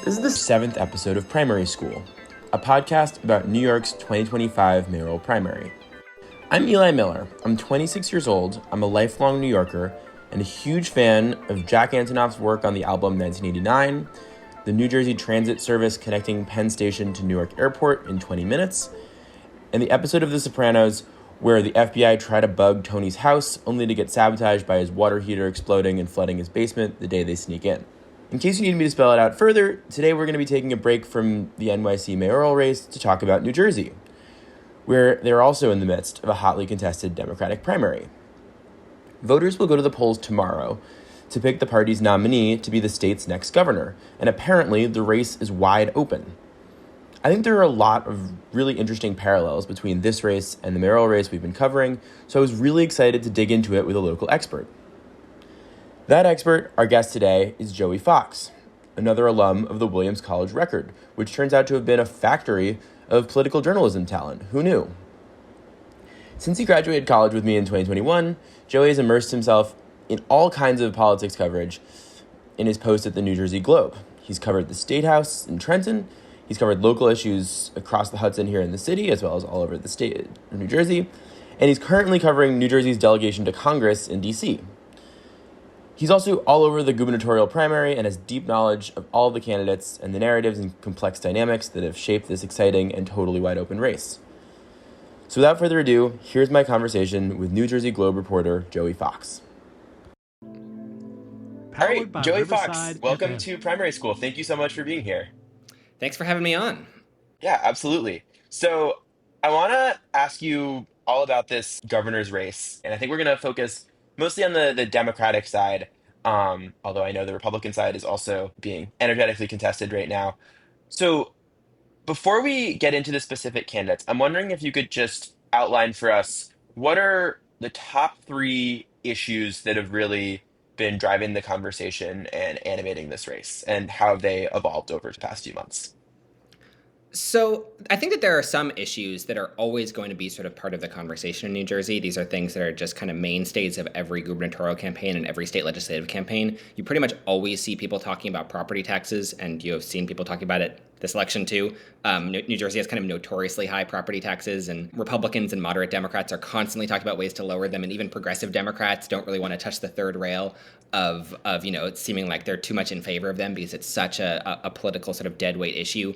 This is the 7th episode of Primary School, a podcast about New York's 2025 mayoral primary. I'm Eli Miller. I'm 26 years old, I'm a lifelong New Yorker, and a huge fan of Jack Antonoff's work on the album 1989, the New Jersey Transit service connecting Penn Station to Newark Airport in 20 minutes, and the episode of The Sopranos where the FBI try to bug Tony's house only to get sabotaged by his water heater exploding and flooding his basement the day they sneak in. In case you need me to spell it out further, today we're going to be taking a break from the NYC mayoral race to talk about New Jersey, where they're also in the midst of a hotly contested Democratic primary. Voters will go to the polls tomorrow to pick the party's nominee to be the state's next governor, and apparently the race is wide open. I think there are a lot of really interesting parallels between this race and the mayoral race we've been covering, so I was really excited to dig into it with a local expert. That expert, our guest today, is Joey Fox, another alum of the Williams College Record, which turns out to have been a factory of political journalism talent. Who knew? Since he graduated college with me in 2021, Joey has immersed himself in all kinds of politics coverage in his post at the New Jersey Globe. He's covered the State House in Trenton, he's covered local issues across the Hudson here in the city, as well as all over the state of New Jersey, and he's currently covering New Jersey's delegation to Congress in D.C. He's also all over the gubernatorial primary and has deep knowledge of all the candidates and the narratives and complex dynamics that have shaped this exciting and totally wide open race. So without further ado, here's my conversation with New Jersey Globe reporter Joey Fox. All right, Joey Fox, welcome to Primary School. Thank you so much for being here. Thanks for having me on. Yeah, absolutely. So I want to ask you all about this governor's race, and I think we're going to focus mostly on the Democratic side, although I know the Republican side is also being energetically contested right now. So before we get into the specific candidates, I'm wondering if you could just outline for us what are the top three issues that have really been driving the conversation and animating this race, and how have they evolved over the past few months? So I think that there are some issues that are always going to be sort of part of the conversation in New Jersey. These are things that are just kind of mainstays of every gubernatorial campaign and every state legislative campaign. You pretty much always see people talking about property taxes, and you have seen people talking about it this election too. New Jersey has kind of notoriously high property taxes, and Republicans and moderate Democrats are constantly talking about ways to lower them, and even progressive Democrats don't really want to touch the third rail of it seeming like they're too much in favor of them because it's such a political sort of deadweight issue.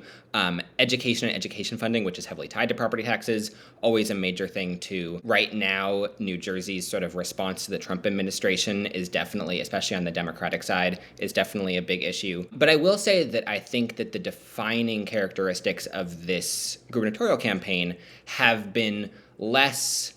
Education and education funding, which is heavily tied to property taxes, always a major thing too. Right now, New Jersey's sort of response to the Trump administration is definitely, especially on the Democratic side, is definitely a big issue. But I will say that I think that the defining characteristics of this gubernatorial campaign have been less.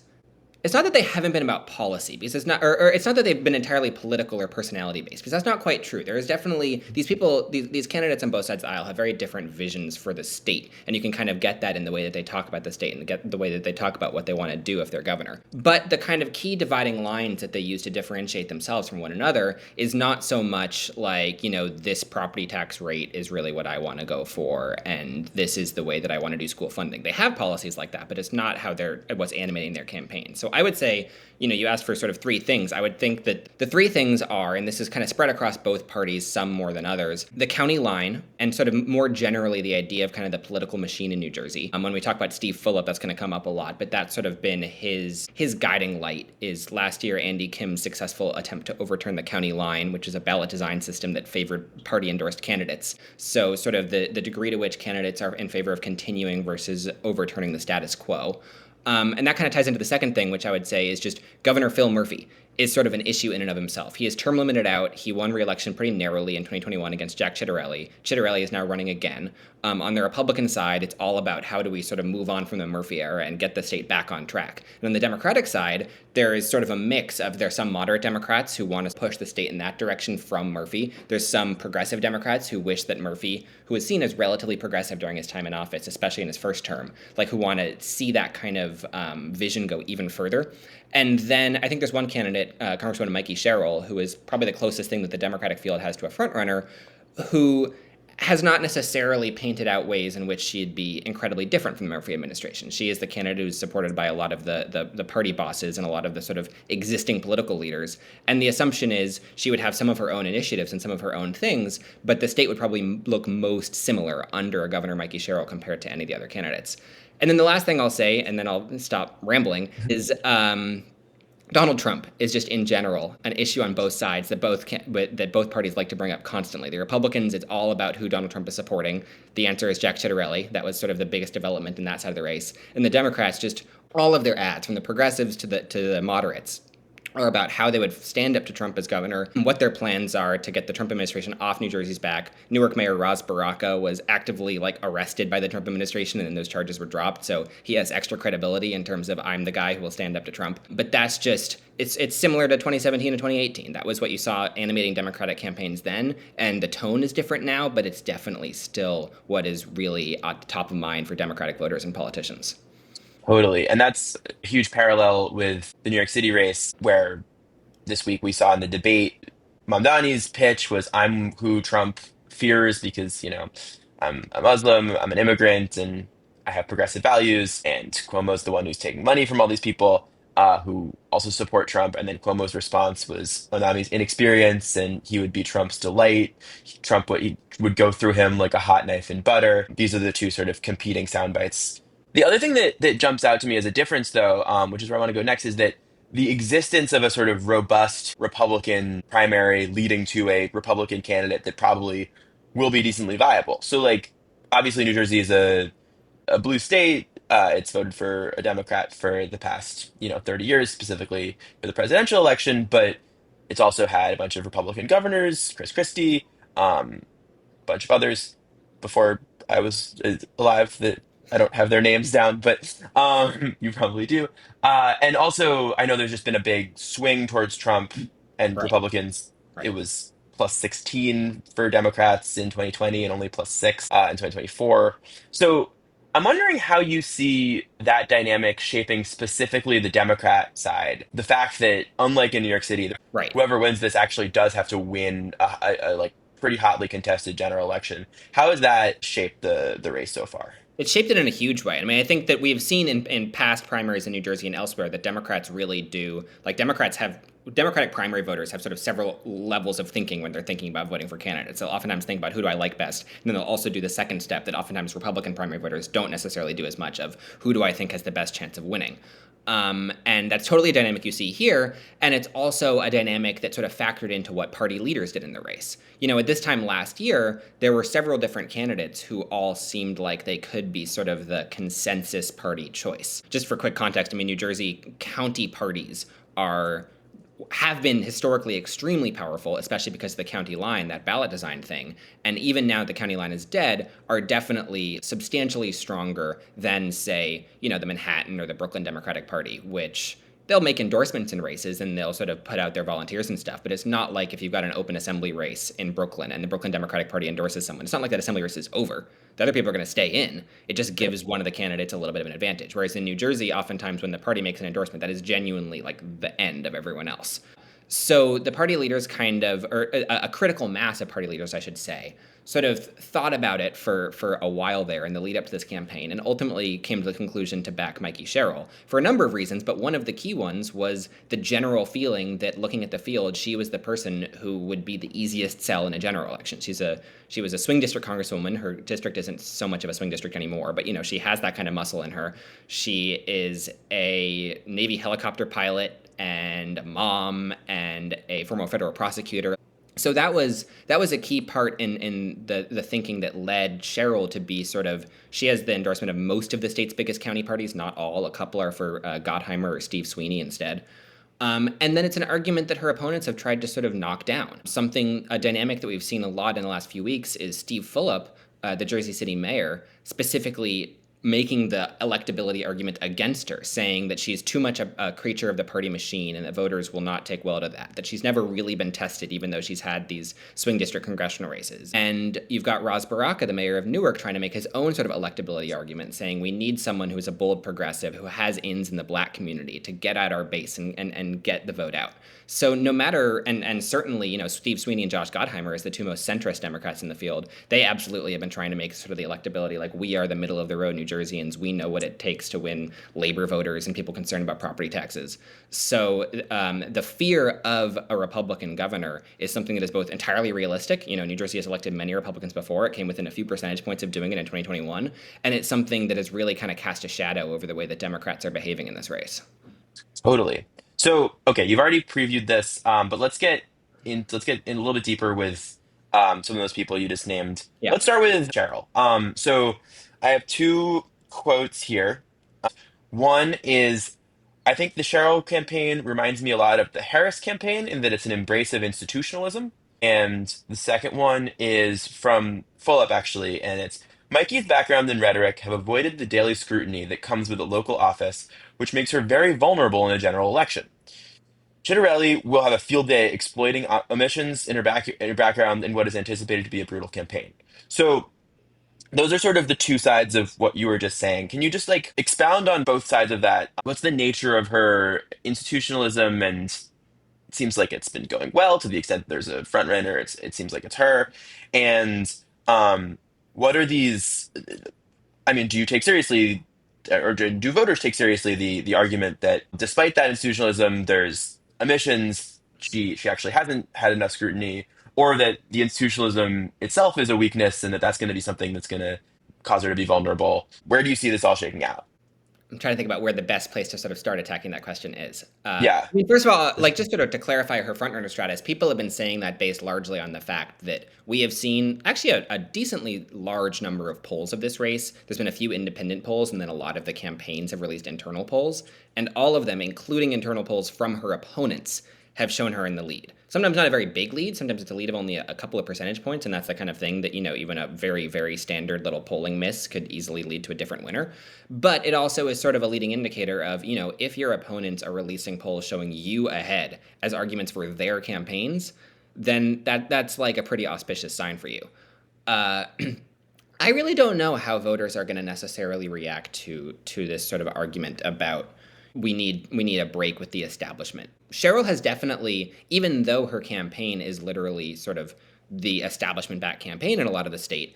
It's not that they haven't been about policy, because it's not, or it's not that they've been entirely political or personality based, because that's not quite true. There is definitely these people, these candidates on both sides of the aisle have very different visions for the state, and you can kind of get that in the way that they talk about the state and get the way that they talk about what they want to do if they're governor. But the kind of key dividing lines that they use to differentiate themselves from one another is not so much like, this property tax rate is really what I want to go for, and this is the way that I want to do school funding. They have policies like that, but it's not what's animating their campaign. So I would say, you asked for sort of three things. I would think that the three things are, and this is kind of spread across both parties, some more than others, the county line, and sort of more generally the idea of kind of the political machine in New Jersey. When we talk about Steve Fulop, that's going to come up a lot, but that's sort of been his guiding light. Is last year Andy Kim's successful attempt to overturn the county line, which is a ballot design system that favored party-endorsed candidates. So sort of the degree to which candidates are in favor of continuing versus overturning the status quo. And that kind of ties into the second thing, which I would say is just Governor Phil Murphy is sort of an issue in and of himself. He is term limited out. He won re-election pretty narrowly in 2021 against Jack Ciattarelli. Ciattarelli is now running again. On the Republican side, it's all about how do we sort of move on from the Murphy era and get the state back on track. And on the Democratic side, there is sort of a mix of there's some moderate Democrats who want to push the state in that direction from Murphy. There's some progressive Democrats who wish that Murphy, who was seen as relatively progressive during his time in office, especially in his first term, who want to see that kind of vision go even further. And then I think there's one candidate, Congresswoman Mikey Sherrill, who is probably the closest thing that the Democratic field has to a frontrunner, who has not necessarily painted out ways in which she'd be incredibly different from the Murphy administration. She is the candidate who's supported by a lot of the party bosses and a lot of the sort of existing political leaders. And the assumption is she would have some of her own initiatives and some of her own things, but the state would probably look most similar under Governor Mikey Sherrill compared to any of the other candidates. And then the last thing I'll say, and then I'll stop rambling, is Donald Trump is just in general an issue on both sides that both parties like to bring up constantly. The Republicans, it's all about who Donald Trump is supporting. The answer is Jack Ciattarelli. That was sort of the biggest development in that side of the race. And the Democrats, just all of their ads, from the progressives to the moderates, are about how they would stand up to Trump as governor, and what their plans are to get the Trump administration off New Jersey's back. Newark Mayor Ras Baraka was actively arrested by the Trump administration, and then those charges were dropped. So he has extra credibility in terms of I'm the guy who will stand up to Trump. But that's just it's similar to 2017 and 2018. That was what you saw animating Democratic campaigns then, and the tone is different now, but it's definitely still what is really at the top of mind for Democratic voters and politicians. Totally. And that's a huge parallel with the New York City race, where this week we saw in the debate, Mamdani's pitch was, I'm who Trump fears because, I'm a Muslim, I'm an immigrant, and I have progressive values. And Cuomo's the one who's taking money from all these people who also support Trump. And then Cuomo's response was Mamdani's inexperience, and he would be Trump's delight. He would go through him like a hot knife in butter. These are the two sort of competing sound bites. The other thing that jumps out to me as a difference, though, which is where I want to go next, is that the existence of a sort of robust Republican primary leading to a Republican candidate that probably will be decently viable. So, like, obviously, New Jersey is a blue state. It's voted for a Democrat for the past, 30 years, specifically for the presidential election, but it's also had a bunch of Republican governors, Chris Christie, bunch of others before I was alive that I don't have their names down, but you probably do. And also, I know there's just been a big swing towards Trump and Right. Republicans. It Right. was plus 16 for Democrats in 2020 and only plus 6 in 2024. So I'm wondering how you see that dynamic shaping specifically the Democrat side. The fact that, unlike in New York City, Right. whoever wins this actually does have to win like pretty hotly contested general election. How has that shaped the race so far? It shaped it in a huge way. I mean, I think that we've seen in past primaries in New Jersey and elsewhere that Democrats really do, Democratic primary voters have sort of several levels of thinking when they're thinking about voting for candidates. They'll oftentimes think about who do I like best, and then they'll also do the second step that oftentimes Republican primary voters don't necessarily do as much of, who do I think has the best chance of winning. And that's totally a dynamic you see here. And it's also a dynamic that sort of factored into what party leaders did in the race. At this time last year, there were several different candidates who all seemed like they could be sort of the consensus party choice. Just for quick context, I mean, New Jersey county parties have been historically extremely powerful, especially because of the county line, that ballot design thing. And even now the county line is dead, are definitely substantially stronger than, say, the Manhattan or the Brooklyn Democratic Party, which they'll make endorsements in races and they'll sort of put out their volunteers and stuff. But it's not like if you've got an open assembly race in Brooklyn and the Brooklyn Democratic Party endorses someone, it's not like that assembly race is over. The other people are going to stay in. It just gives one of the candidates a little bit of an advantage. Whereas in New Jersey, oftentimes when the party makes an endorsement, that is genuinely like the end of everyone else. So the party leaders or a critical mass of party leaders, I should say, sort of thought about it for a while there in the lead up to this campaign and ultimately came to the conclusion to back Mikey Sherrill for a number of reasons. But one of the key ones was the general feeling that looking at the field, she was the person who would be the easiest sell in a general election. She was a swing district congresswoman. Her district isn't so much of a swing district anymore, but she has that kind of muscle in her. She is a Navy helicopter pilot and a mom and a former federal prosecutor. So that was a key part in the thinking that led Sherrill to be she has the endorsement of most of the state's biggest county parties, not all. A couple are for Gottheimer or Steve Sweeney instead. And then it's an argument that her opponents have tried to sort of knock down. A dynamic that we've seen a lot in the last few weeks is Steve Fulop, the Jersey City mayor, specifically making the electability argument against her, saying that she's too much a creature of the party machine and that voters will not take well to that she's never really been tested, even though she's had these swing district congressional races. And you've got Ras Baraka, the mayor of Newark, trying to make his own sort of electability argument, saying we need someone who's a bold progressive who has ins in the black community to get at our base and get the vote out. So no matter, and certainly, Steve Sweeney and Josh Gottheimer as the two most centrist Democrats in the field, they absolutely have been trying to make sort of the electability like we are the middle of the road New Jerseyans. We know what it takes to win labor voters and people concerned about property taxes. So the fear of a Republican governor is something that is both entirely realistic. New Jersey has elected many Republicans before. It came within a few percentage points of doing it in 2021. And it's something that has really kind of cast a shadow over the way that Democrats are behaving in this race. Totally. So, okay, you've already previewed this, but let's get in a little bit deeper with some of those people you just named. Yeah. Let's start with Cheryl. So I have two quotes here. One is, I think the Cheryl campaign reminds me a lot of the Harris campaign in that it's an embrace of institutionalism. And the second one is from Full Up, actually, and it's Mikey's background and rhetoric have avoided the daily scrutiny that comes with a local office, which makes her very vulnerable in a general election. Chitterelli will have a field day exploiting omissions in her background in what is anticipated to be a brutal campaign. So those are sort of the two sides of what you were just saying. Can you just like expound on both sides of that? What's the nature of her institutionalism? And it seems like it's been going well to the extent that there's a front runner. It seems like it's her. And um, what are these? I mean, do you take seriously, or do voters take seriously the argument that despite that institutionalism, there's omissions. She actually hasn't had enough scrutiny, or that the institutionalism itself is a weakness, and that that's going to be something that's going to cause her to be vulnerable. Where do you see this all shaking out? I'm trying to think about where the best place to sort of start attacking that question is. Yeah, First of all, like just sort of to clarify her frontrunner status, people have been saying that based largely on the fact that we have seen actually a decently large number of polls of this race. There's been a few independent polls, and then a lot of the campaigns have released internal polls, and all of them, including internal polls from her opponents, have shown her in the lead. Sometimes not a very big lead. Sometimes it's a lead of only a couple of percentage points, and that's the kind of thing that, even a very, very standard little polling miss could easily lead to a different winner. But it also is sort of a leading indicator of, if your opponents are releasing polls showing you ahead as arguments for their campaigns, then that's like a pretty auspicious sign for you. Uh, I really don't know how voters are going to necessarily react to this sort of argument about we need a break with the establishment. Cheryl has definitely, even though her campaign is literally sort of the establishment-backed campaign in a lot of the state,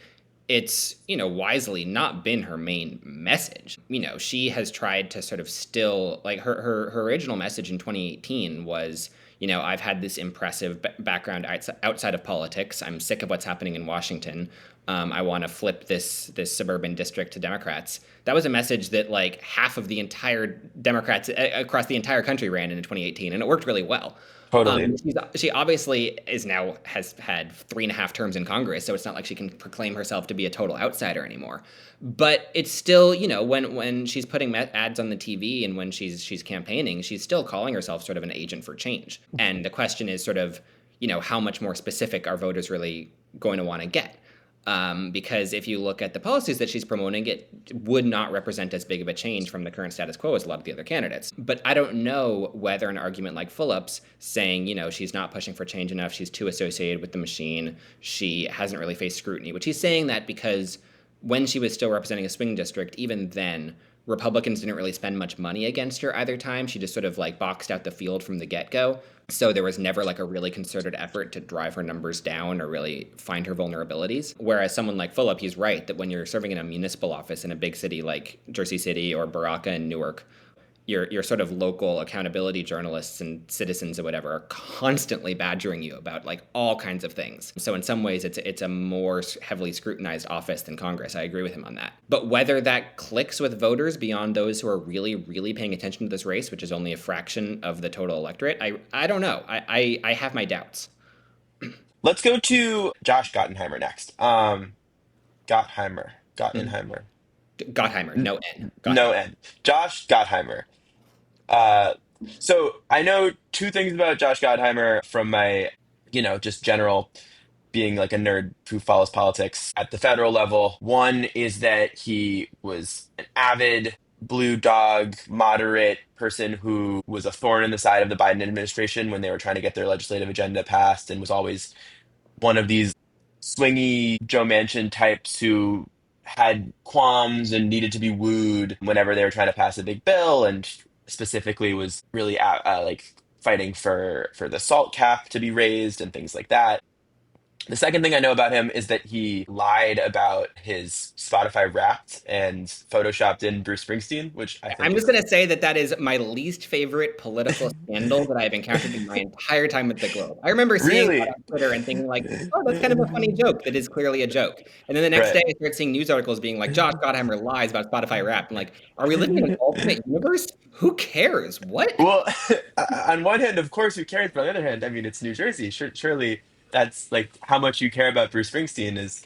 it's, wisely not been her main message. She has tried to sort of still, like her original message in 2018 was, I've had this impressive background outside of politics. I'm sick of what's happening in Washington. I want to flip this suburban district to Democrats. That was a message that like half of the entire Democrats across the entire country ran in 2018, and it worked really well. totally. She obviously has had 3.5 terms in Congress, so it's not like she can proclaim herself to be a total outsider anymore. But it's still, when she's putting ads on the TV and when she's campaigning, she's still calling herself sort of an agent for change. And the question is sort of, how much more specific are voters really going to want to get? Because if you look at the policies that she's promoting, it would not represent as big of a change from the current status quo as a lot of the other candidates. But I don't know whether an argument like Phillips saying, she's not pushing for change enough, she's too associated with the machine, she hasn't really faced scrutiny, which he's saying that because when she was still representing a swing district, even then, Republicans didn't really spend much money against her either time. She just sort of like boxed out the field from the get-go. So there was never like a really concerted effort to drive her numbers down or really find her vulnerabilities. Whereas someone like Fulop, he's right that when you're serving in a municipal office in a big city like Jersey City or Baraka and Newark, your sort of local accountability journalists and citizens or whatever are constantly badgering you about like all kinds of things. So in some ways, it's a more heavily scrutinized office than Congress. I agree with him on that. But whether that clicks with voters beyond those who are really, really paying attention to this race, which is only a fraction of the total electorate, I don't know. I have my doubts. Let's go to Josh Gottenheimer next. Gottenheimer. Gottheimer, no N. No Gottheimer. N. Josh Gottheimer. Uh, so I know two things about Josh Gottheimer from my, just general being like a nerd who follows politics at the federal level. One is that he was an avid blue dog, moderate person who was a thorn in the side of the Biden administration when they were trying to get their legislative agenda passed and was always one of these swingy Joe Manchin types who had qualms and needed to be wooed whenever they were trying to pass a big bill, and specifically was really like fighting for the salt cap to be raised and things like that. The second thing I know about him is that he lied about his Spotify Wrapped and photoshopped in Bruce Springsteen, which I I'm think just is going to say that that is my least favorite political scandal that I've encountered in my entire time at the Globe. I remember seeing that really on Twitter and thinking like, oh, that's kind of a funny joke that is clearly a joke. And then the next right. day I started seeing news articles being like, Josh Gottheimer lies about Spotify Wrapped. I'm like, are we living in an alternate universe? Who cares? What? Well, on one hand, of course, who cares? But on the other hand, I mean, it's New Jersey. Surely that's like how much you care about Bruce Springsteen is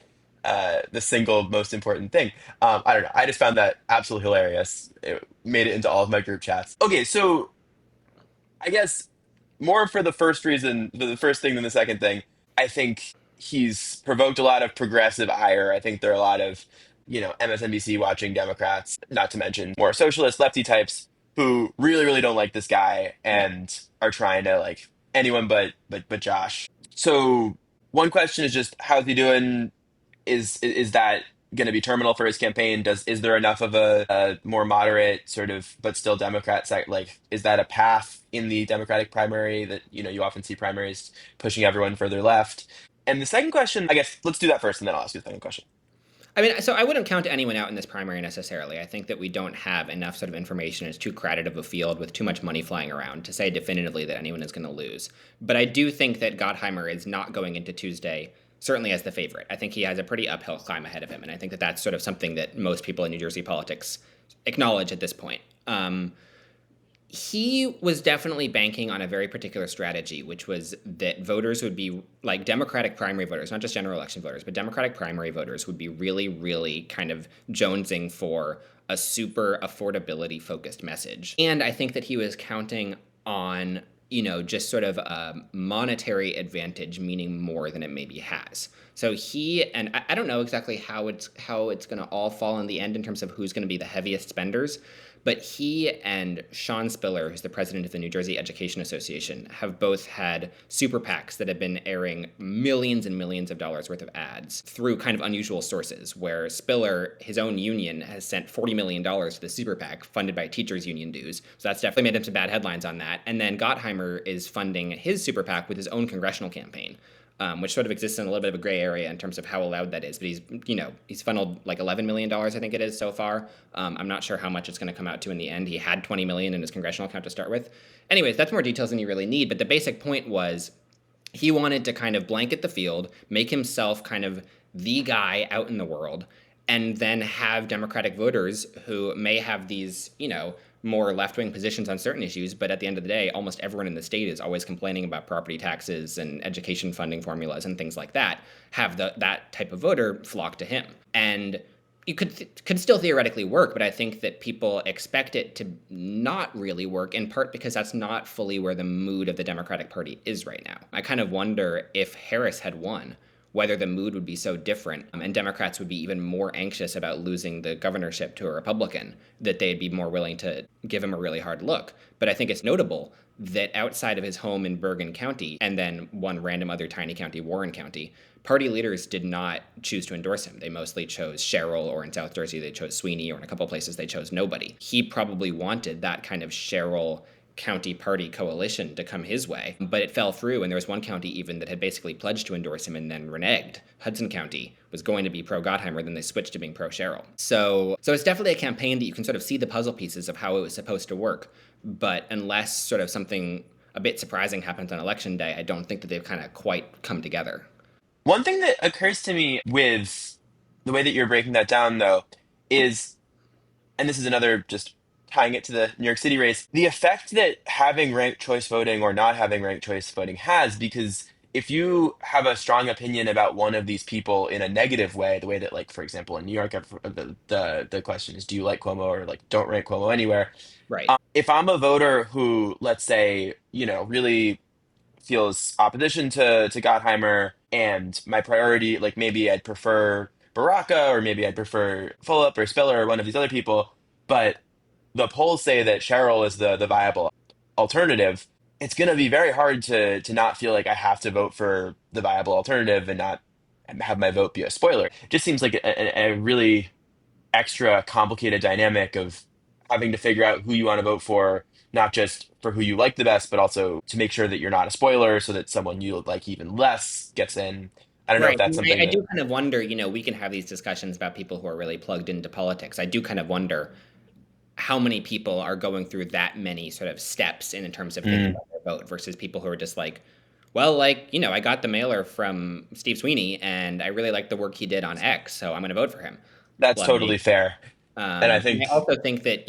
the single most important thing. I don't know. I just found that absolutely hilarious. It made it into all of my group chats. Okay, so I guess more for the first reason, the first thing than the second thing. I think he's provoked a lot of progressive ire. I think there are a lot of, MSNBC watching Democrats, not to mention more socialist lefty types who really, really don't like this guy Yeah. and are trying to like anyone but Josh. So one question is just how's he doing? Is that going to be terminal for his campaign? Is there enough of a more moderate sort of but still Democrat side? Like, is that a path in the Democratic primary that you often see primaries pushing everyone further left? And the second question, I guess, let's do that first, and then I'll ask you the second question. I mean, so I wouldn't count anyone out in this primary necessarily. I think that we don't have enough sort of information. It's too crowded of a field with too much money flying around to say definitively that anyone is going to lose. But I do think that Gottheimer is not going into Tuesday certainly as the favorite. I think he has a pretty uphill climb ahead of him, and I think that that's sort of something that most people in New Jersey politics acknowledge at this point. He was definitely banking on a very particular strategy, which was that voters would be like Democratic primary voters, not just general election voters, but Democratic primary voters would be really, really kind of jonesing for a super affordability focused message. And I think that he was counting on, just sort of a monetary advantage, meaning more than it maybe has. So and I don't know exactly how it's going to all fall in the end in terms of who's going to be the heaviest spenders. But he and Sean Spiller, who's the president of the New Jersey Education Association, have both had super PACs that have been airing millions and millions of dollars worth of ads through kind of unusual sources, where Spiller, his own union, has sent $40 million to the super PAC funded by teachers' union dues. So that's definitely made him some bad headlines on that. And then Gottheimer is funding his super PAC with his own congressional campaign. Which sort of exists in a little bit of a gray area in terms of how allowed that is. But he's funneled like $11 million, I think it is so far. I'm not sure how much it's going to come out to in the end. He had $20 million in his congressional account to start with. Anyways, that's more details than you really need. But the basic point was he wanted to kind of blanket the field, make himself kind of the guy out in the world, and then have Democratic voters who may have these, more left-wing positions on certain issues, but at the end of the day, almost everyone in the state is always complaining about property taxes and education funding formulas and things like that, have that type of voter flock to him. And it could still theoretically work, but I think that people expect it to not really work, in part because that's not fully where the mood of the Democratic Party is right now. I kind of wonder if Harris had won, whether the mood would be so different, and Democrats would be even more anxious about losing the governorship to a Republican, that they'd be more willing to give him a really hard look. But I think it's notable that outside of his home in Bergen County, and then one random other tiny county, Warren County, party leaders did not choose to endorse him. They mostly chose Sherrill, or in South Jersey, they chose Sweeney, or in a couple places, they chose nobody. He probably wanted that kind of Sherrill county party coalition to come his way, but it fell through, and there was one county even that had basically pledged to endorse him and then reneged. Hudson County was going to be pro-Gottheimer, then they switched to being pro-Sherrill. So it's definitely a campaign that you can sort of see the puzzle pieces of how it was supposed to work, but unless sort of something a bit surprising happens on election day, I don't think that they've kind of quite come together. One thing that occurs to me with the way that you're breaking that down, though, is, and this is another just tying it to the New York City race, the effect that having ranked choice voting or not having ranked choice voting has, because if you have a strong opinion about one of these people in a negative way, the way that, like, for example, in New York, the question is, do you like Cuomo or like don't rank Cuomo anywhere? Right. If I'm a voter who, let's say, really feels opposition to Gottheimer, and my priority, like maybe I'd prefer Baraka, or maybe I'd prefer Fulop or Spiller or one of these other people, but the polls say that Cheryl is the viable alternative. It's going to be very hard to not feel like I have to vote for the viable alternative and not have my vote be a spoiler. It just seems like a really extra complicated dynamic of having to figure out who you want to vote for, not just for who you like the best, but also to make sure that you're not a spoiler so that someone you like even less gets in. I don't know if Right. I that's mean, something I that. do kind of wonder, we can have these discussions about people who are really plugged into politics. I do kind of wonder how many people are going through that many sort of steps in terms of thinking Mm, about their vote versus people who are just like, well, like, I got the mailer from Steve Sweeney and I really like the work he did on X, so I'm going to vote for him. that's Like, totally fair. And I and I think, also think that,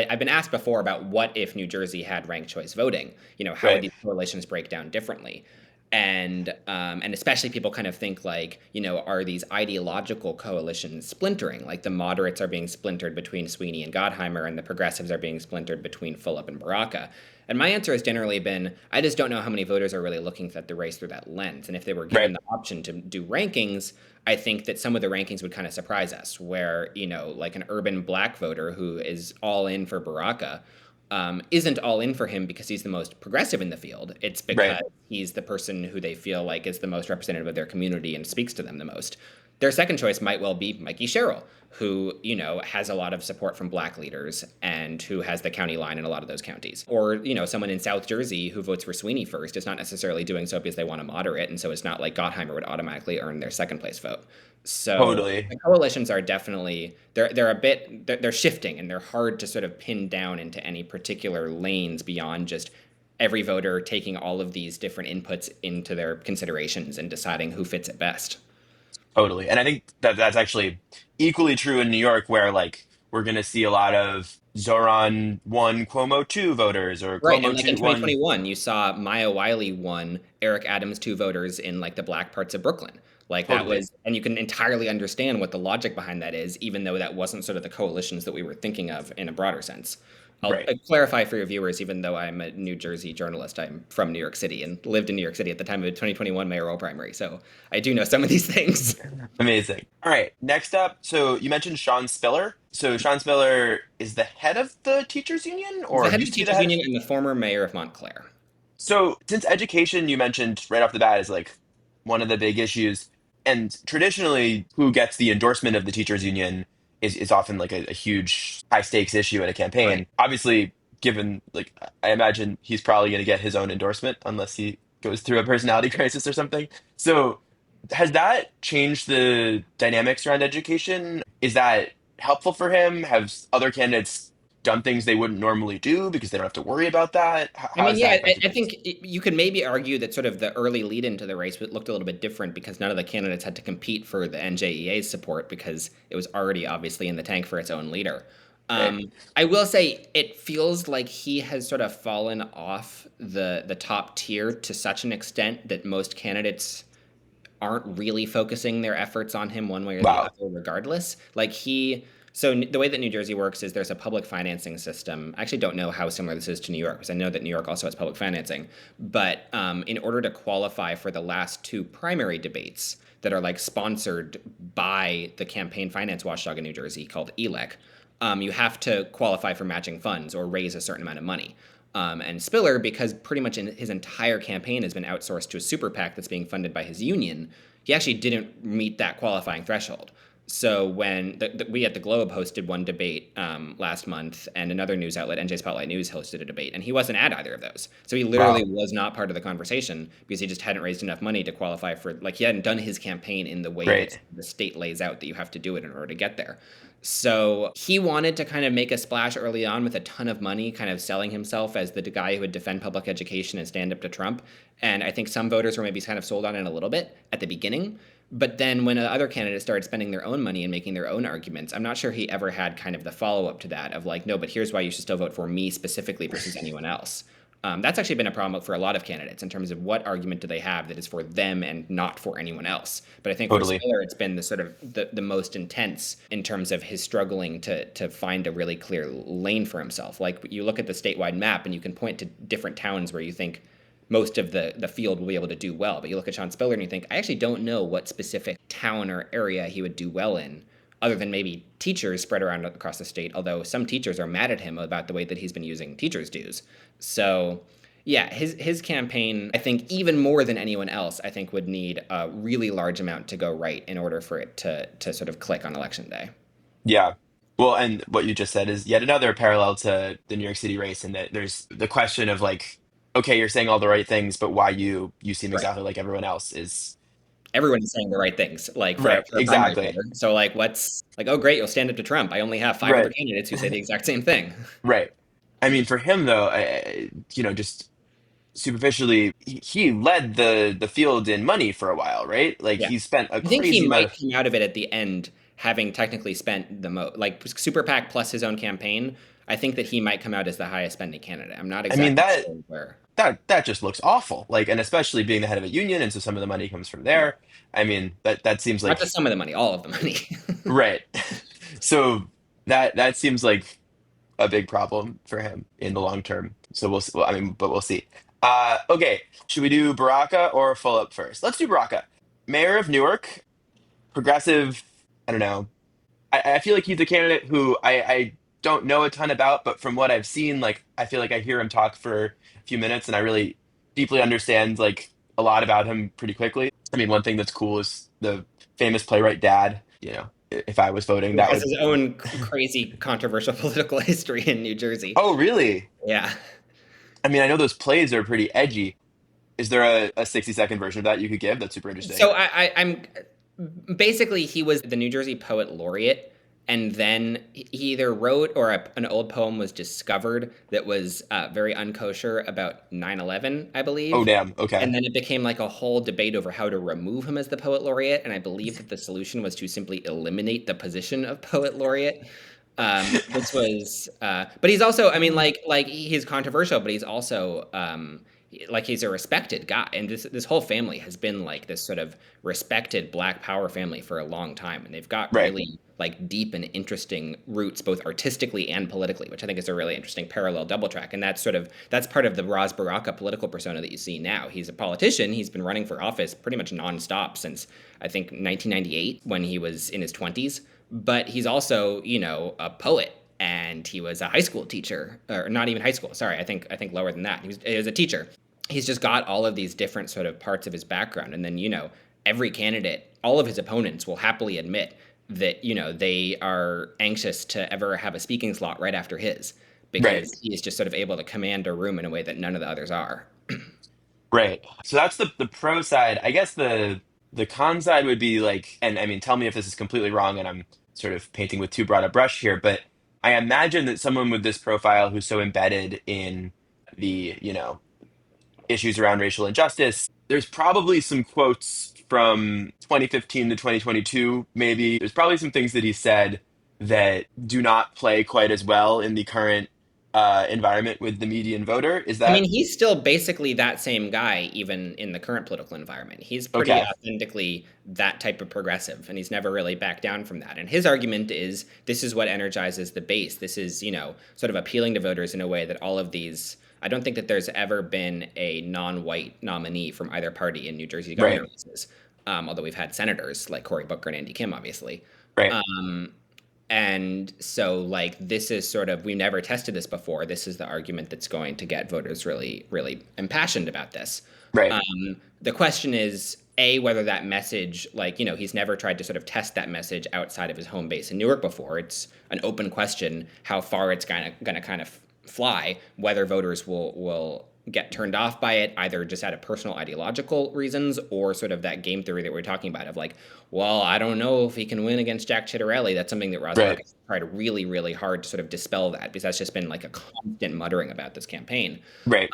I've been asked before about what if New Jersey had ranked choice voting? How would right, these coalitions break down differently? And especially people kind of think like, are these ideological coalitions splintering? Like the moderates are being splintered between Sweeney and Gottheimer, and the progressives are being splintered between Fulop and Baraka. And my answer has generally been, I just don't know how many voters are really looking at the race through that lens. And if they were given right, the option to do rankings, I think that some of the rankings would kind of surprise us, where, like an urban black voter who is all in for Baraka isn't all in for him because he's the most progressive in the field. It's right. because he's the person who they feel like is the most representative of their community and speaks to them the most. Their second choice might well be Mikey Sherrill, who, has a lot of support from black leaders and who has the county line in a lot of those counties. Or, someone in South Jersey who votes for Sweeney first is not necessarily doing so because they want to moderate. And so it's not like Gottheimer would automatically earn their second place vote. So Totally. the coalitions are definitely they're a bit they're shifting, and they're hard to sort of pin down into any particular lanes beyond just every voter taking all of these different inputs into their considerations and deciding who fits it best. Totally. And I think that that's actually equally true in New York, where like we're going to see a lot of Zoran 1, Cuomo 2 voters, or Right, and Cuomo like in 2 1. 2021, you saw Maya Wiley won Eric Adams two voters in like the black parts of Brooklyn. Like that Totally. was, and you can entirely understand what the logic behind that is, even though that wasn't sort of the coalitions that we were thinking of in a broader sense. I'll Right. clarify for your viewers, even though I'm a New Jersey journalist, I'm from New York City and lived in New York City at the time of the 2021 mayoral primary. So I do know some of these things. Amazing. All right. Next up, so you mentioned Sean Spiller. So Sean Spiller is the head of the teachers union, He's the or head of the used to be the teachers head? union and the former mayor of Montclair. So since education, you mentioned right off the bat, is like one of the big issues, and traditionally, who gets the endorsement of the teachers union is often like a huge high stakes issue in a Right. campaign. Obviously, given like I imagine he's probably going to get his own endorsement unless he goes through a personality crisis or something. So has that changed the dynamics around education? Is that helpful for him? Have other candidates done things they wouldn't normally do because they don't have to worry about that? I How mean, has yeah, that I affected things? think you could maybe argue that sort of the early lead into the race looked a little bit different because none of the candidates had to compete for the NJEA's support because it was already obviously in the tank for its own leader. Right. I will say it feels like he has sort of fallen off the top tier to such an extent that most candidates aren't really focusing their efforts on him one way or the Wow. other, regardless. The way that New Jersey works is there's a public financing system. I actually don't know how similar this is to New York because I know that New York also has public financing. But in order to qualify for the last two primary debates that are like sponsored by the campaign finance watchdog in New Jersey called ELEC, you have to qualify for matching funds or raise a certain amount of money. And Spiller, because pretty much his entire campaign has been outsourced to a super PAC that's being funded by his union, he actually didn't meet that qualifying threshold. So when we at the Globe hosted one debate last month, and another news outlet, NJ Spotlight News, hosted a debate, and he wasn't at either of those. So he literally Wow. was not part of the conversation because he just hadn't raised enough money to qualify for, like, he hadn't done his campaign in the way that Right. the state lays out that you have to do it in order to get there. So he wanted to kind of make a splash early on with a ton of money, kind of selling himself as the guy who would defend public education and stand up to Trump. And I think some voters were maybe kind of sold on it a little bit at the beginning. But then when other candidates started spending their own money and making their own arguments, I'm not sure he ever had kind of the follow up to that of like, no, but here's why you should still vote for me specifically versus anyone else. That's actually been a problem for a lot of candidates in terms of what argument do they have that is for them and not for anyone else. But I think for Totally. Spiller, it's been the sort of the most intense in terms of his struggling to find a really clear lane for himself. Like you look at the statewide map and you can point to different towns where you think most of the field will be able to do well. But you look at Sean Spiller and you think, I actually don't know what specific town or area he would do well in, other than maybe teachers spread around across the state, although some teachers are mad at him about the way that he's been using teachers' dues. So yeah, his campaign, I think even more than anyone else, I think would need a really large amount to go right in order for it to sort of click on election day. Yeah. Well, and what you just said is yet another parallel to the New York City race, in that there's the question of like, okay, you're saying all the right things, but why you seem Right. exactly like everyone else is Everyone is saying the right things, like right. for a primary Exactly. voter. So like, what's like? Oh, great, you'll stand up to Trump. I only have five other Right. candidates who say the exact same thing. Right. I mean, for him though, just superficially, he led the field in money for a while, right? Like Yeah, he spent a I think he crazy amount might of. come out of it at the end having technically spent the most, like Super PAC plus his own campaign. I think that he might come out as the highest spending candidate. I'm not I mean, exactly that sure where. that just looks awful. Like, and especially being the head of a union, and so some of the money comes from Yeah, there. I mean, that seems not just like some of the money, all of the money. right. So that seems like a big problem for him in the long term. So well, I mean, but we'll see. Okay, should we do Baraka or Fulop first? Let's do Baraka. Mayor of Newark, progressive. I don't know. I feel like he's a candidate who I don't know a ton about, but from what I've seen, like I feel like I hear him talk for a few minutes, and I really deeply understand like a lot about him pretty quickly. I mean, one thing that's cool is the famous playwright dad. If I was voting, Who that has would. his own crazy controversial political history in New Jersey. Oh, really? Yeah. I mean, I know those plays are pretty edgy. Is there a 60-second version of that you could give? That's super interesting. So I'm basically he was the New Jersey poet laureate, and then he either wrote or an old poem was discovered that was very unkosher about 9/11, I Oh, believe. damn. Okay. And then it became like a whole debate over how to remove him as the poet laureate. And I believe that the solution was to simply eliminate the position of poet laureate. Which was, but he's also, I mean, like he's controversial, but he's also, like he's a respected guy, and this whole family has been like this sort of respected Black Power family for a long time, and they've got Right. really like deep and interesting roots, both artistically and politically, which I think is a really interesting parallel double track, and that's part of the Raz Baraka political persona that you see now. He's a politician. He's been running for office pretty much nonstop since I think 1998 when he was in his 20s, but he's also, a poet, and he was a high school teacher, or not even high school. Sorry, I think lower than that. He was a teacher. He's just got all of these different sort of parts of his background, and then every candidate, all of his opponents will happily admit that they are anxious to ever have a speaking slot right after his, Right. because he is just sort of able to command a room in a way that none of the others are. Right. So that's the pro side. I guess the con side would be like, and I mean, tell me if this is completely wrong and I'm sort of painting with too broad a brush here, but I imagine that someone with this profile who's so embedded in the issues around racial injustice, there's probably some quotes from 2015 to 2022, maybe. There's probably some things that he said that do not play quite as well in the current environment with the median voter. Is I mean, that he's still basically that same guy, even in the current political environment. He's pretty okay? authentically that type of progressive, and he's never really backed down from that. And his argument is this is what energizes the base. This is, sort of appealing to voters in a way that all of these. I don't think that there's ever been a non-white nominee from either party in New Jersey governor Right. races, although we've had senators like Cory Booker and Andy Kim, obviously. Right. Um, and so, like, this is sort of, we've never tested this before. This is the argument that's going to get voters really, really impassioned about this. Right. The question is, A, whether that message, like, he's never tried to sort of test that message outside of his home base in Newark before. It's an open question how far it's gonna kind of fly, whether voters will get turned off by it, either just out of personal ideological reasons or sort of that game theory that we're talking about of like, well, I don't know if he can win against Jack Chitterelli. That's something that Rosberg Right. has tried really, really hard to sort of dispel that, because that's just been like a constant muttering about this campaign. Right.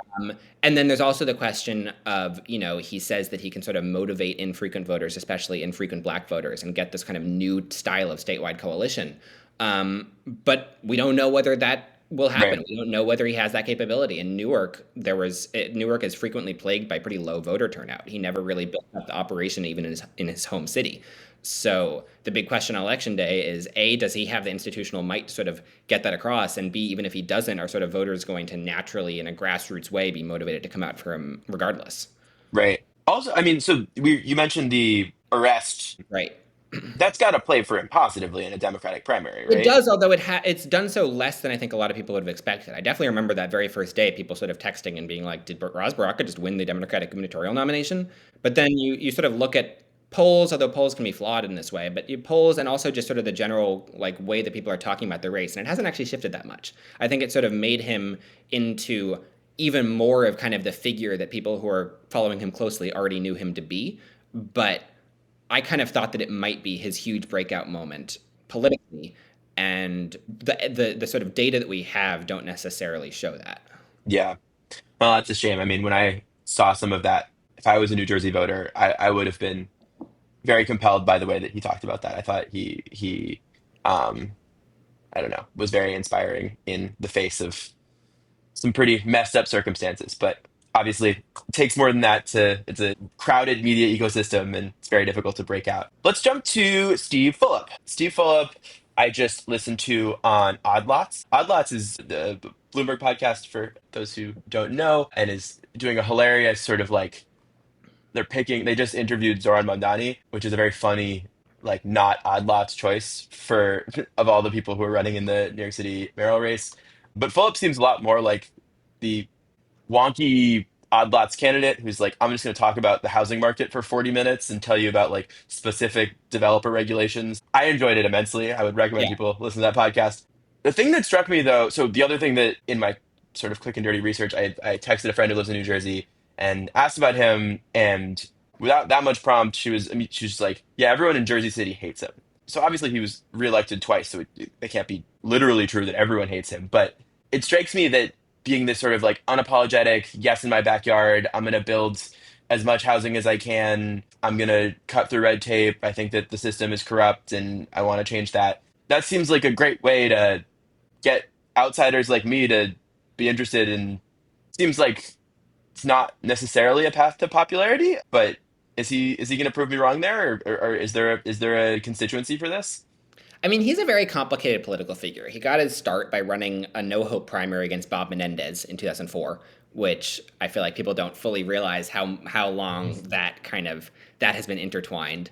And then there's also the question of, he says that he can sort of motivate infrequent voters, especially infrequent Black voters, and get this kind of new style of statewide coalition. But we don't know whether that will happen. Right. We don't know whether he has that capability. In Newark, Newark is frequently plagued by pretty low voter turnout. He never really built up the operation even in his home city. So the big question on election day is A, does he have the institutional might to sort of get that across? And B, even if he doesn't, are sort of voters going to naturally, in a grassroots way, be motivated to come out for him regardless? Right. Also, I mean, so you mentioned the arrest. Right. That's got to play for him positively in a Democratic primary, It right? does, although it's done so less than I think a lot of people would have expected. I definitely remember that very first day, people sort of texting and being like, "Did Ross Baraka just win the Democratic gubernatorial nomination?" But then you sort of look at polls, although polls can be flawed in this way, but you polls and also just sort of the general like way that people are talking about the race, and it hasn't actually shifted that much. I think it sort of made him into even more of kind of the figure that people who are following him closely already knew him to be. But I kind of thought that it might be his huge breakout moment politically, and the sort of data that we have don't necessarily show that. Yeah. Well, that's a shame. I mean, when I saw some of that, if I was a New Jersey voter, I would have been very compelled by the way that he talked about that. I thought um, I don't know, was very inspiring in the face of some pretty messed up circumstances. But obviously, it takes more than that to, it's a crowded media ecosystem and it's very difficult to break out. Let's jump to Steve Fulop. Steve Fulop, I just listened to on Odd Lots. Odd Lots is the Bloomberg podcast for those who don't know and is doing a hilarious sort of like they just interviewed Zoran Mondani, which is a very funny, like not odd lots choice for of all the people who are running in the New York City mayoral race. But Phillips seems a lot more like the wonky odd lots candidate who's like, I'm just going to talk about the housing market for 40 minutes and tell you about like specific developer regulations. I enjoyed it immensely. I would recommend Yeah, people listen to that podcast. The thing that struck me though, so the other thing that in my sort of quick and dirty research, I texted a friend who lives in New Jersey and asked about him, and without that much prompt, I mean, she was just like, yeah, everyone in Jersey City hates him. So obviously he was reelected twice, so it can't be literally true that everyone hates him. But it strikes me that being this sort of like unapologetic, yes, in my backyard, I'm going to build as much housing as I can. I'm going to cut through red tape. I think that the system is corrupt and I want to change that. That seems like a great way to get outsiders like me to be interested in. Seems like it's not necessarily a path to popularity, but is he going to prove me wrong there, or is there a constituency for this? I mean, he's a very complicated political figure. He got his start by running a no hope primary against Bob Menendez in 2004, which I feel like people don't fully realize how long that has been intertwined.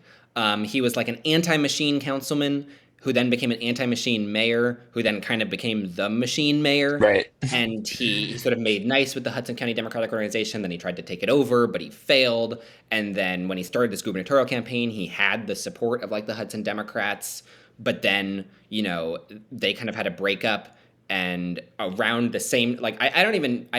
He was like an anti-machine councilman who then became an anti-machine mayor, who then kind of became the machine mayor. Right. And he sort of made nice with the Hudson County Democratic Organization. Then he tried to take it over, but he failed. And then when he started his gubernatorial campaign, he had the support of like the Hudson Democrats. But then, they kind of had a breakup. And around the same, like, I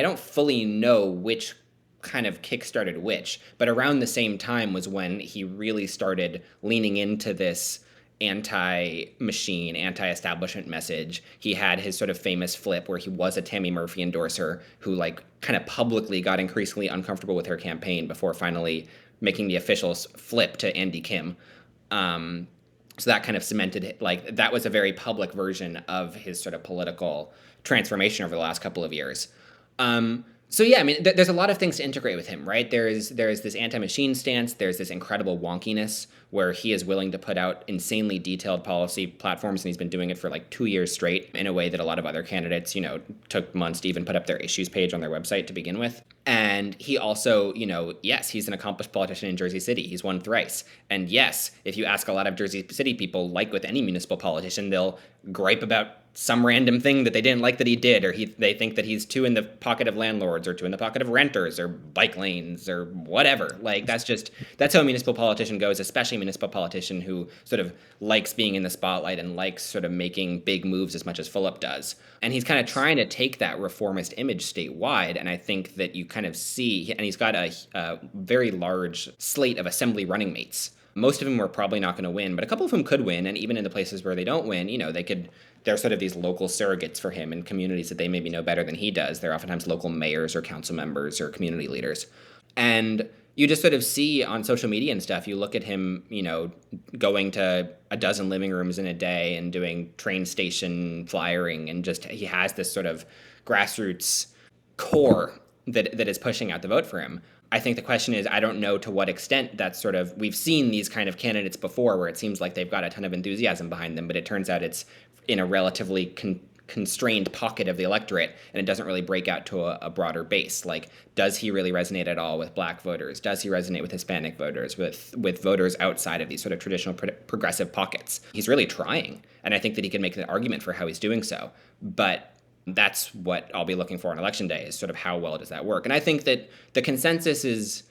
don't fully know which kind of kickstarted which, but around the same time was when he really started leaning into this anti-machine, anti-establishment message. He had his sort of famous flip where he was a Tammy Murphy endorser who like kind of publicly got increasingly uncomfortable with her campaign before finally making the official flip to Andy Kim. So that kind of cemented it. Like that was a very public version of his sort of political transformation over the last couple of years. So yeah, I mean, there's a lot of things to integrate with him, right? There's this anti-machine stance. There's this incredible wonkiness where he is willing to put out insanely detailed policy platforms, and he's been doing it for like 2 years straight in a way that a lot of other candidates, took months to even put up their issues page on their website to begin with. And he also, yes, he's an accomplished politician in Jersey City. He's won thrice. And yes, if you ask a lot of Jersey City people, like with any municipal politician, they'll gripe about some random thing that they didn't like that he did, or they think that he's too in the pocket of landlords or too in the pocket of renters or bike lanes or whatever. Like that's how a municipal politician goes, especially a municipal politician who sort of likes being in the spotlight and likes sort of making big moves as much as Philip does. And he's kind of trying to take that reformist image statewide. And I think that you kind of see, and he's got a very large slate of assembly running mates. Most of them were probably not going to win, but a couple of them could win. And even in the places where they don't win, they're sort of these local surrogates for him in communities that they maybe know better than he does. They're oftentimes local mayors or council members or community leaders. And you just sort of see on social media and stuff, you look at him, going to a dozen living rooms in a day and doing train station flyering, and just he has this sort of grassroots core that is pushing out the vote for him. I think the question is, I don't know to what extent that's sort of, we've seen these kind of candidates before where it seems like they've got a ton of enthusiasm behind them, but it turns out it's in a relatively constrained pocket of the electorate, and it doesn't really break out to a broader base. Like, does he really resonate at all with black voters? Does he resonate with Hispanic voters, with voters outside of these sort of traditional progressive pockets? He's really trying, and I think that he can make an argument for how he's doing so. But that's what I'll be looking for on election day, is sort of how well does that work. And I think that the consensus is,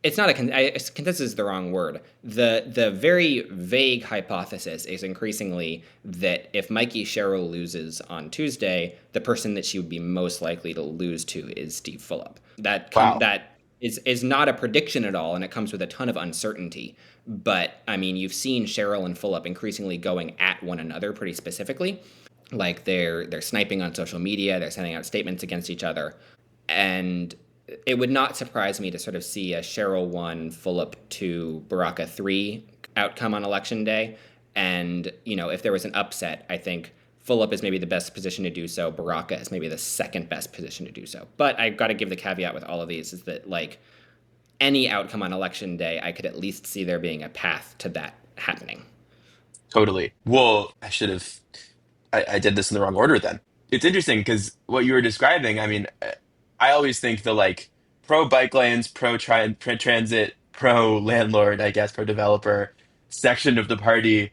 it's not consensus is the wrong word. The very vague hypothesis is increasingly that if Mikey Sherrill loses on Tuesday, the person that she would be most likely to lose to is Steve Fulop. That is not a prediction at all, and it comes with a ton of uncertainty. But I mean, you've seen Sherrill and Fulop increasingly going at one another pretty specifically. Like they're sniping on social media, they're sending out statements against each other, and it would not surprise me to sort of see a Sherrill 1, Fulop 2, Baraka 3 outcome on election day. And, you know, if there was an upset, I think Fulop is maybe the best position to do so. Baraka is maybe the second best position to do so. But I've got to give the caveat with all of these is that, like, any outcome on election day, I could at least see there being a path to that happening. Totally. Well, I did this in the wrong order then. It's interesting because what you were describing, I mean, I always think the like pro bike lanes, pro transit, pro landlord, I guess, pro developer section of the party,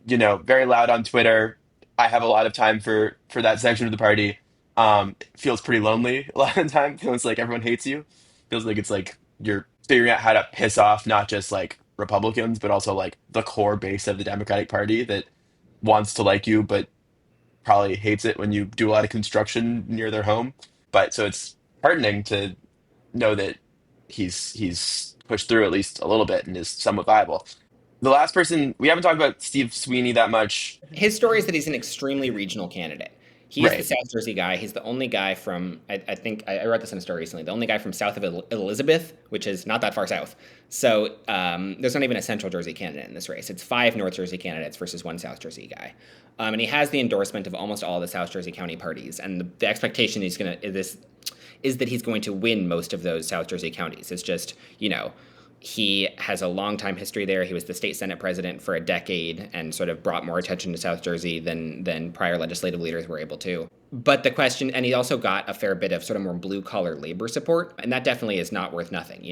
very loud on Twitter. I have a lot of time for that section of the party. It feels pretty lonely a lot of the time. Feels like everyone hates you. Feels like it's like you're figuring out how to piss off not just like Republicans, but also like the core base of the Democratic Party that wants to like you, but probably hates it when you do a lot of construction near their home. But so it's heartening to know that he's pushed through at least a little bit and is somewhat viable. The last person we haven't talked about Steve Sweeney that much, His story is that he's an extremely regional candidate. He's the right? South Jersey guy. He's the only guy from, I think, I wrote this in a story recently, the only guy from south of Elizabeth, which is not that far south. So there's not even a Central Jersey candidate in this race. It's 5 North Jersey candidates versus 1 South Jersey guy. And he has the endorsement of almost all the South Jersey county parties. And the expectation is that he's going to win most of those South Jersey counties. It's just, he has a long time history there. He was the state senate president for a decade and sort of brought more attention to South Jersey than prior legislative leaders were able to. But the question, and he also got a fair bit of sort of more blue collar labor support, and that definitely is not worth nothing.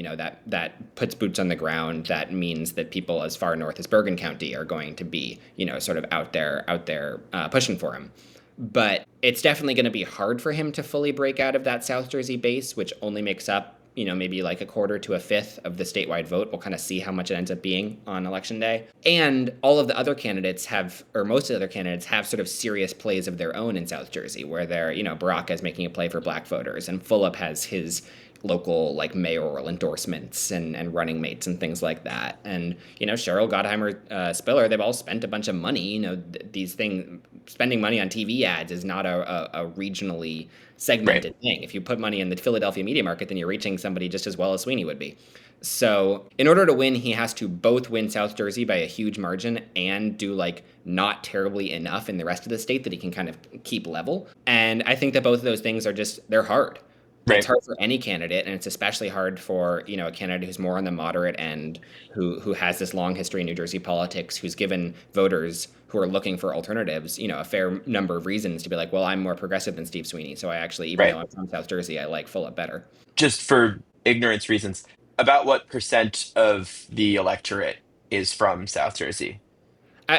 That puts boots on the ground. That means that people as far north as Bergen County are going to be, sort of out there pushing for him. But it's definitely going to be hard for him to fully break out of that South Jersey base, which only makes up maybe like a quarter to a fifth of the statewide vote. We'll kind of see how much it ends up being on election day. And all of the other candidates most of the other candidates have sort of serious plays of their own in South Jersey, where Baraka is making a play for black voters, and Fulop has his local like mayoral endorsements and running mates and things like that. And Cheryl Gottheimer, Spiller, they've all spent a bunch of money. These things, spending money on TV ads is not a regionally segmented thing. If you put money in the Philadelphia media market, then you're reaching somebody just as well as Sweeney would be. So in order to win, he has to both win South Jersey by a huge margin and do like not terribly enough in the rest of the state that he can kind of keep level. And I think that both of those things they're hard. Right. It's hard for any candidate, and it's especially hard for a candidate who's more on the moderate end, who has this long history in New Jersey politics, who's given voters who are looking for alternatives, a fair number of reasons to be like, well, I'm more progressive than Steve Sweeney, so I actually, even though I'm from South Jersey, I like Fulop better. Just for ignorance reasons, about what percent of the electorate is from South Jersey?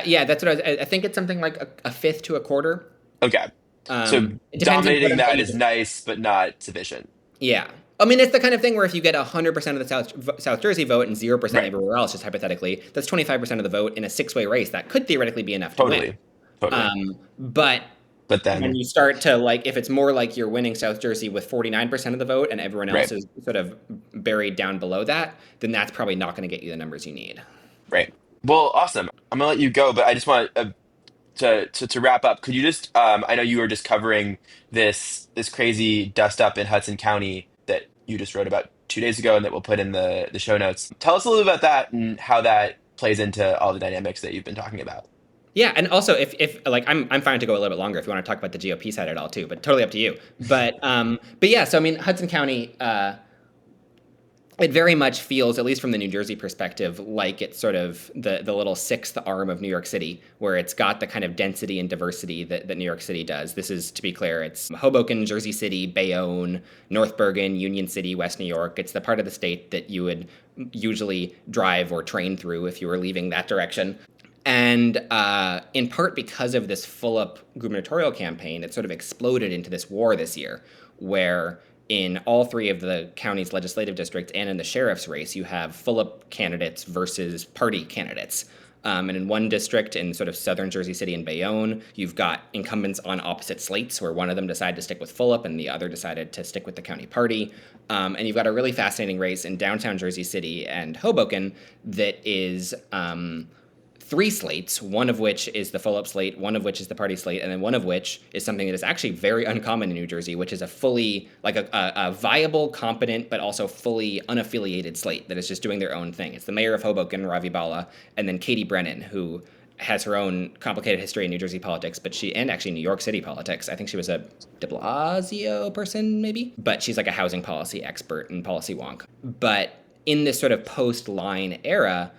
Yeah, that's what I think it's something like a fifth to a quarter. Okay. So dominating that is nice, but not sufficient. Yeah. I mean, it's the kind of thing where if you get 100% of the South Jersey vote and 0% everywhere else, just hypothetically, that's 25% of the vote in a 6-way race. That could theoretically be enough to win. Totally. But then when you start to, like, if it's more like you're winning South Jersey with 49% of the vote and everyone else is sort of buried down below that, then that's probably not going to get you the numbers you need. Right. Well, awesome. I'm going to let you go, but I just want to wrap up, could you just I know you were just covering this crazy dust up in Hudson County that you just wrote about 2 days ago and that we'll put in the show notes. Tell us a little bit about that and how that plays into all the dynamics that you've been talking about. Yeah, and also if like I'm fine to go a little bit longer if you want to talk about the GOP side at all too, but totally up to you. But yeah, so I mean Hudson County it very much feels, at least from the New Jersey perspective, like it's sort of the little sixth arm of New York City, where it's got the kind of density and diversity that New York City does. This is, to be clear, it's Hoboken, Jersey City, Bayonne, North Bergen, Union City, West New York. It's the part of the state that you would usually drive or train through if you were leaving that direction. And in part because of this full-up gubernatorial campaign, it sort of exploded into this war this year, where in all three of the county's legislative districts and in the sheriff's race, you have full-up candidates versus party candidates. And in one district in sort of southern Jersey City and Bayonne, you've got incumbents on opposite slates, where one of them decided to stick with full-up and the other decided to stick with the county party. And you've got a really fascinating race in downtown Jersey City and Hoboken that is three slates, one of which is the full-up slate, one of which is the party slate, and then one of which is something that is actually very uncommon in New Jersey, which is a fully, like a viable, competent, but also fully unaffiliated slate that is just doing their own thing. It's the mayor of Hoboken, Ravi Bala, and then Katie Brennan, who has her own complicated history in New Jersey politics, and actually New York City politics. I think she was a de Blasio person, maybe, but she's like a housing policy expert and policy wonk. But in this sort of post-line era,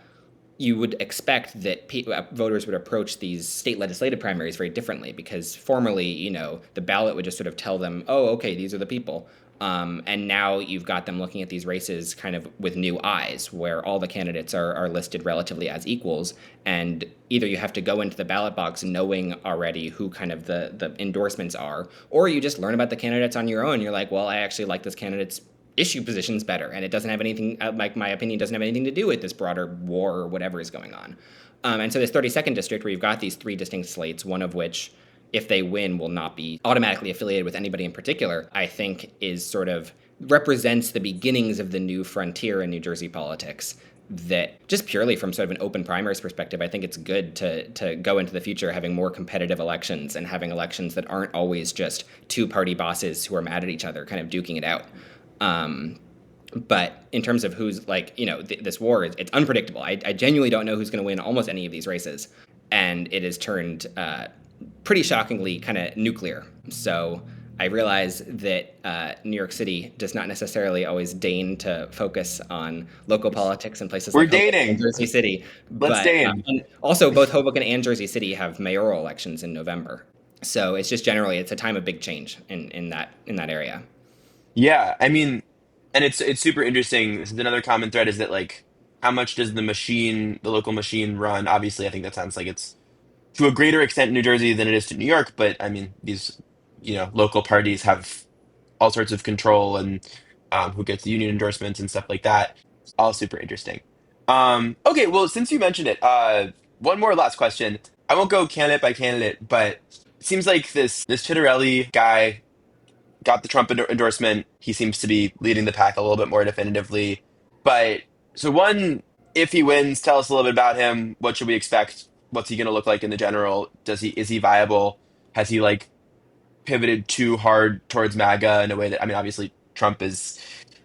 you would expect that voters would approach these state legislative primaries very differently, because formerly, the ballot would just sort of tell them, oh, okay, these are the people. And now you've got them looking at these races kind of with new eyes, where all the candidates are listed relatively as equals. And either you have to go into the ballot box knowing already who kind of the endorsements are, or you just learn about the candidates on your own. You're like, well, I actually like this candidate's issue positions better, and it doesn't have anything, like my opinion doesn't have anything to do with this broader war or whatever is going on. And so this 32nd district, where you've got these three distinct slates, one of which, if they win, will not be automatically affiliated with anybody in particular, I think is sort of represents the beginnings of the new frontier in New Jersey politics. That just purely from sort of an open primaries perspective, I think it's good to go into the future having more competitive elections and having elections that aren't always just two party bosses who are mad at each other kind of duking it out. But in terms of who's this war, it's unpredictable. I genuinely don't know who's going to win almost any of these races. And it has turned pretty shockingly kind of nuclear. So I realize that New York City does not necessarily always deign to focus on local politics in places like Hoboken and Jersey City. Let's deign. And also, both Hoboken and Jersey City have mayoral elections in November. So it's just generally, it's a time of big change in that area. Yeah, I mean, and it's super interesting. This is another common thread is that like how much does the local machine run? Obviously, I think that sounds like it's to a greater extent in New Jersey than it is to New York, but I mean, these, local parties have all sorts of control and who gets the union endorsements and stuff like that. All super interesting. Okay, well, since you mentioned it, one more last question. I won't go candidate by candidate, but it seems like this Chitterelli guy got the Trump endorsement. He seems to be leading the pack a little bit more definitively. But so one, if he wins, tell us a little bit about him. What should we expect? What's he going to look like in the general? Is he viable? Has he like pivoted too hard towards MAGA in a way that, I mean, obviously Trump is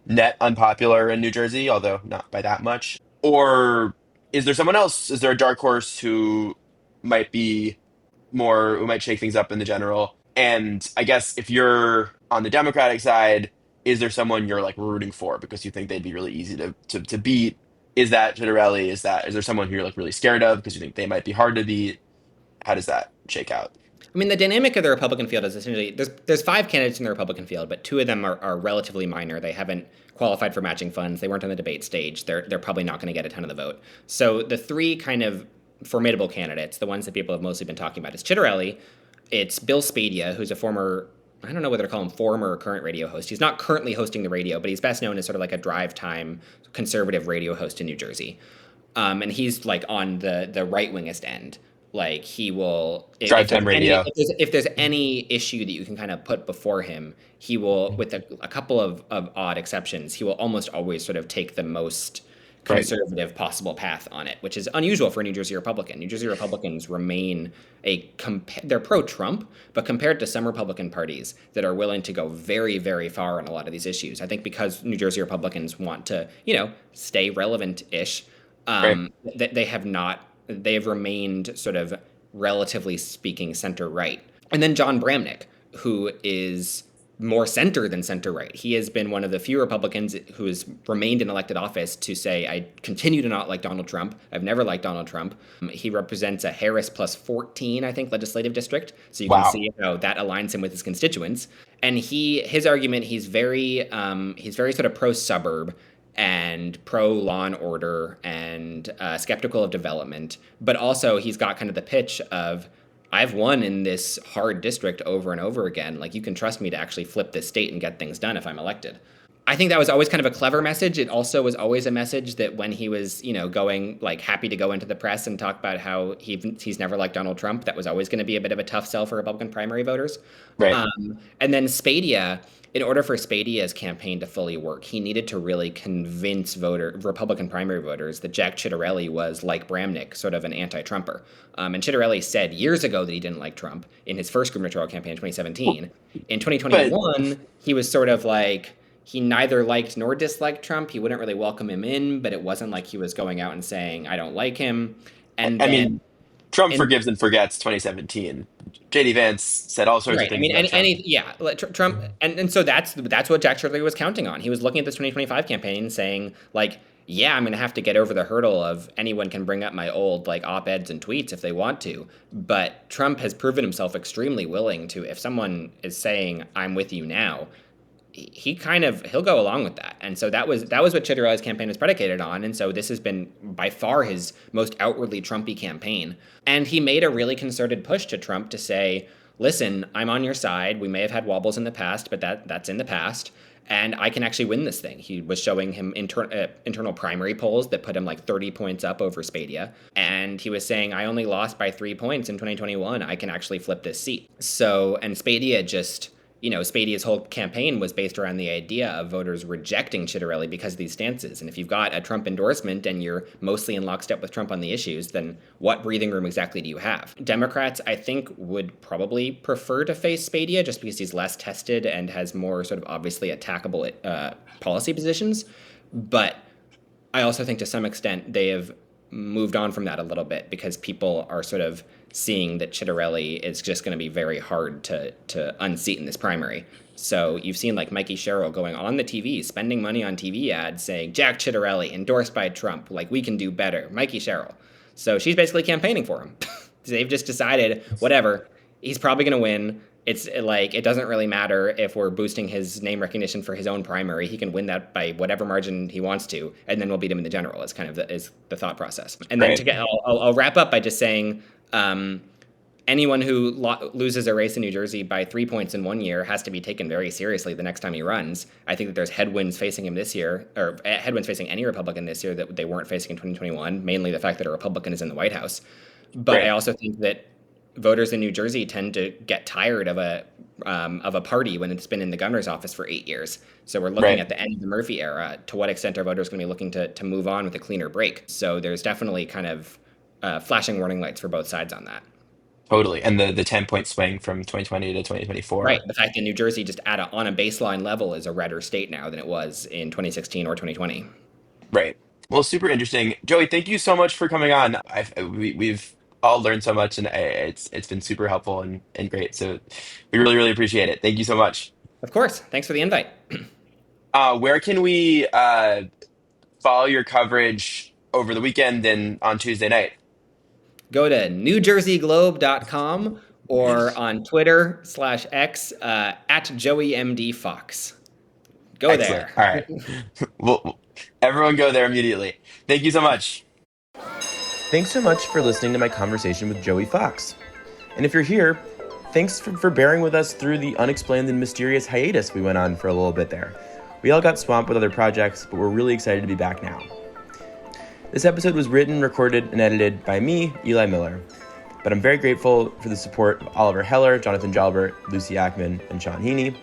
net unpopular in New Jersey, although not by that much. Or is there someone else? Is there a dark horse might be who might shake things up in the general? And I guess if you're on the Democratic side, is there someone you're like rooting for because you think they'd be really easy to beat? Is that Chitterelli? Is there someone who you're like really scared of because you think they might be hard to beat? How does that shake out? I mean, the dynamic of the Republican field is essentially there's five candidates in the Republican field, but two of them are relatively minor. They haven't qualified for matching funds. They weren't on the debate stage. They're probably not going to get a ton of the vote. So the three kind of formidable candidates, the ones that people have mostly been talking about, is Chitterelli. It's Bill Spadia, who's a former, I don't know whether to call him former or current radio host. He's not currently hosting the radio, but he's best known as sort of like a drive time conservative radio host in New Jersey. And he's like on the right wingest end. Like he will drive time radio. If there's any issue that you can kind of put before him, he will, with a couple of odd exceptions, he will almost always sort of take the most conservative possible path on it, which is unusual for a New Jersey Republican. New Jersey Republicans remain they're pro-Trump, but compared to some Republican parties that are willing to go very, very far on a lot of these issues, I think because New Jersey Republicans want to, stay relevant-ish, they have remained sort of, relatively speaking, center-right. And then John Bramnick, who is more center than center right. He has been one of the few Republicans who has remained in elected office to say, I continue to not like Donald Trump. I've never liked Donald Trump. He represents a Harris plus 14, I think, legislative district. So you can Wow. see how that aligns him with his constituents. And his argument, he's very sort of pro-suburb and pro law and order and skeptical of development. But also he's got kind of the pitch of, I've won in this hard district over and over again. Like, you can trust me to actually flip this state and get things done if I'm elected. I think that was always kind of a clever message. It also was always a message that when he was, going like happy to go into the press and talk about how he's never liked Donald Trump, that was always going to be a bit of a tough sell for Republican primary voters. Right. And then Spadia, in order for Spadia's campaign to fully work, he needed to really convince Republican primary voters that Jack Ciattarelli was, like Bramnick, sort of an anti-Trumper. And Ciattarelli said years ago that he didn't like Trump in his first gubernatorial campaign in 2017. In 2021, he was sort of like, he neither liked nor disliked Trump. He wouldn't really welcome him in, but it wasn't like he was going out and saying, I don't like him. And I mean, Trump forgives and forgets 2017. JD Vance said all sorts of things about Trump. Trump, and so that's what Jack Ciattarelli was counting on. He was looking at this 2025 campaign saying, like, yeah, I'm going to have to get over the hurdle of anyone can bring up my old like op-eds and tweets if they want to. But Trump has proven himself extremely willing to, if someone is saying, I'm with you now, he'll go along with that. And so that was what Ciattarelli's campaign was predicated on. And so this has been by far his most outwardly Trumpy campaign. And he made a really concerted push to Trump to say, listen, I'm on your side. We may have had wobbles in the past, but that's in the past. And I can actually win this thing. He was showing him internal primary polls that put him like 30 points up over Spadia. And he was saying, I only lost by 3 points in 2021. I can actually flip this seat. So, and Spadia just, Spadia's whole campaign was based around the idea of voters rejecting Ciattarelli because of these stances. And if you've got a Trump endorsement and you're mostly in lockstep with Trump on the issues, then what breathing room exactly do you have? Democrats, I think, would probably prefer to face Spadia just because he's less tested and has more sort of obviously attackable policy positions. But I also think to some extent they have moved on from that a little bit because people are sort of seeing that Ciattarelli is just going to be very hard to unseat in this primary. So you've seen like Mikey Sherrill going on the TV, spending money on TV ads saying, Jack Ciattarelli, endorsed by Trump, like we can do better, Mikey Sherrill. So she's basically campaigning for him. They've just decided, whatever, he's probably going to win. It's like, it doesn't really matter if we're boosting his name recognition for his own primary. He can win that by whatever margin he wants to, and then we'll beat him in the general. It's kind of is the thought process. And then I'll wrap up by just saying, anyone who loses a race in New Jersey by 3 points in 1 year has to be taken very seriously the next time he runs. I think that there's headwinds facing him this year, or headwinds facing any Republican this year that they weren't facing in 2021, mainly the fact that a Republican is in the White House. But I also think that voters in New Jersey tend to get tired of a party when it's been in the governor's office for 8 years. So we're looking at the end of the Murphy era. To what extent are voters going to be looking to move on with a cleaner break? So there's definitely kind of flashing warning lights for both sides on that. Totally. And the 10-point swing from 2020 to 2024. Right. The fact that New Jersey just on a baseline level is a redder state now than it was in 2016 or 2020. Right. Well, super interesting. Joey, thank you so much for coming on. We've all learned so much, and it's been super helpful and great. So we really, really appreciate it. Thank you so much. Of course. Thanks for the invite. Where can we follow your coverage over the weekend and on Tuesday night? Go to newjerseyglobe.com or on Twitter/X at JoeyMDFox. Go Excellent. there. All right. Well, everyone go there immediately. Thank you so much. Thanks so much for listening to my conversation with Joey Fox. And if you're here, thanks for bearing with us through the unexplained and mysterious hiatus we went on for a little bit there. We all got swamped with other projects, but we're really excited to be back now. This episode was written, recorded, and edited by me, Eli Miller. But I'm very grateful for the support of Oliver Heller, Jonathan Jalbert, Lucy Ackman, and Sean Heaney.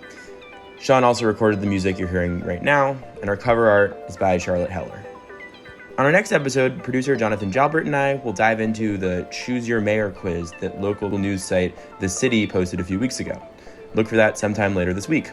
Sean also recorded the music you're hearing right now, and our cover art is by Charlotte Heller. On our next episode, producer Jonathan Jalbert and I will dive into the Choose Your Mayor quiz that local news site The City posted a few weeks ago. Look for that sometime later this week.